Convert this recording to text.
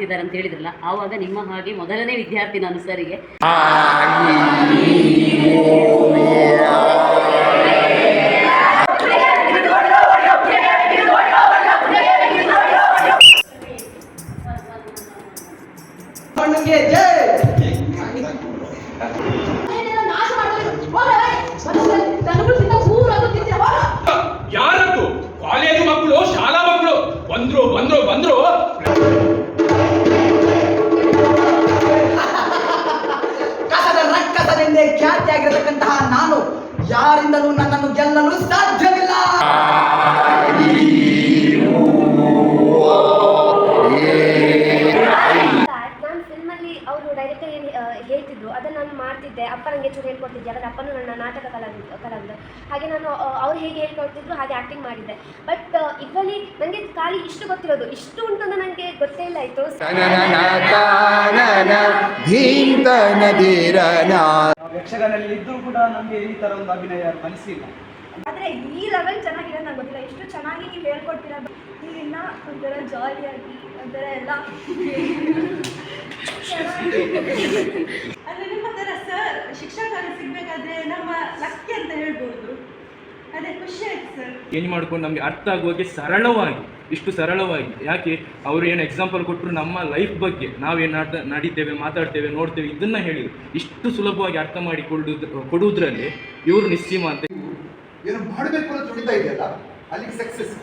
ಮಾಡ್ತಿದ್ದಾರೆ ಅಂತ ಹೇಳಿದ್ರಲ್ಲ, ಆವಾಗ ನಿಮ್ಮ ಹಾಗೆ ಮೊದಲನೇ ವಿದ್ಯಾರ್ಥಿ ನಾನು ಸರಿಗೆ. ಯಾರದ್ದು ಕಾಲೇಜು ಮಕ್ಕಳು, ಶಾಲಾ ಮಕ್ಕಳು ಬಂದ್ರು ಬಂದ್ರು ಬಂದ್ರು. ಕಸದ ರಕ್ಕಸವೆಂದೇ ಖ್ಯಾತಿಯಾಗಿರತಕ್ಕಂತಹ ನಾನು ಯಾರಿಂದಲೂ ನನ್ನನ್ನು ಗೆಲ್ಲಲು ಸಾಧ್ಯವಿಲ್ಲ. ನಾನು ಫಿಲ್ಮಲ್ಲಿ ಅವರು ಡೈರೆಕ್ಟರ್ ಏನು ಹೇಳ್ತಿದ್ರು ಅದನ್ನು ನಾನು ಮಾಡ್ತಿದ್ದೆ. ಅಪ್ಪ ನನಗೆ ಚೂರು ಹೇಳ್ಕೊಡ್ತಿದ್ದೆ, ಯಾಕಂದರೆ ಅಪ್ಪನೂ ನನ್ನ ನಾಟಕ ಕಲಾವಿದ. ಹಾಗೆ ನಾನು ಅವ್ರು ಹೇಗೆ ಹೇಳ್ಕೊಡ್ತಿದ್ರು ಹಾಗೆ ಆ್ಯಕ್ಟಿಂಗ್ ಮಾಡಿದ್ದೆ. ಬಟ್ ಇದರಲ್ಲಿ ನನಗೆ ಖಾಲಿ ಇಷ್ಟು ಗೊತ್ತಿರೋದು, ಇಷ್ಟು ಉಂಟು ಅಂತ ನನಗೆ ಗೊತ್ತೇ ಇಲ್ಲ ಆಯಿತು. ಯಕ್ಷಗಾನದಲ್ಲಿ ಇದ್ದರೂ ಕೂಡ ನಮಗೆ ಈ ಥರ ಒಂದು ಅಭಿನಯ ಮನಸ್ಸಿಲ್ಲ. ಆದರೆ ಈ ಲೆವೆಲ್ ಚೆನ್ನಾಗಿದೆ ನಂಗೆ ಗೊತ್ತಿಲ್ಲ. ಇಷ್ಟು ಚೆನ್ನಾಗಿ ನೀವು ಹೇಳ್ಕೊಡ್ತೀರ, ನೀವಿನ್ನ ಒಂಥರ ಜಾಲಿಯಾಗಿ ಒಂಥರ ಎಲ್ಲ ಅಂದರೆ ನಿಮ್ಮ ಥರ ಸರ್ ಶಿಕ್ಷಕರು ಸಿಗಬೇಕಾದ್ರೆ ನಮ್ಮ ಲಕ್ಕಿ ಅಂತ ಹೇಳ್ಬೋದು. ಅದೇ ಖುಷಿ ಆಯ್ತು ಸರ್. ಚೇಂಜ್ ಮಾಡ್ಕೊಂಡು ನಮಗೆ ಅರ್ಥ ಆಗುವಾಗೆ ಸರಳವಾಗಿ, ಇಷ್ಟು ಸರಳವಾಗಿ. ಯಾಕೆ ಅವರು ಏನು ಎಕ್ಸಾಂಪಲ್ ಕೊಟ್ಟರು, ನಮ್ಮ ಲೈಫ್ ಬಗ್ಗೆ ನಾವೇನು ನಡೀತೇವೆ, ಮಾತಾಡ್ತೇವೆ, ನೋಡ್ತೇವೆ, ಇದನ್ನು ಹೇಳಿದರು. ಇಷ್ಟು ಸುಲಭವಾಗಿ ಅರ್ಥ ಮಾಡಿ ಕೊಡುವುದರಲ್ಲಿ ಇವರು ನಿಸ್ಸೀಮ ಅಂತ. ಏನು ಮಾಡಬೇಕು ಅಂತ ತುಡಿತಾ ಇದೆಯಲ್ಲ, ಅಲ್ಲಿಗೆ ಸಕ್ಸಸ್.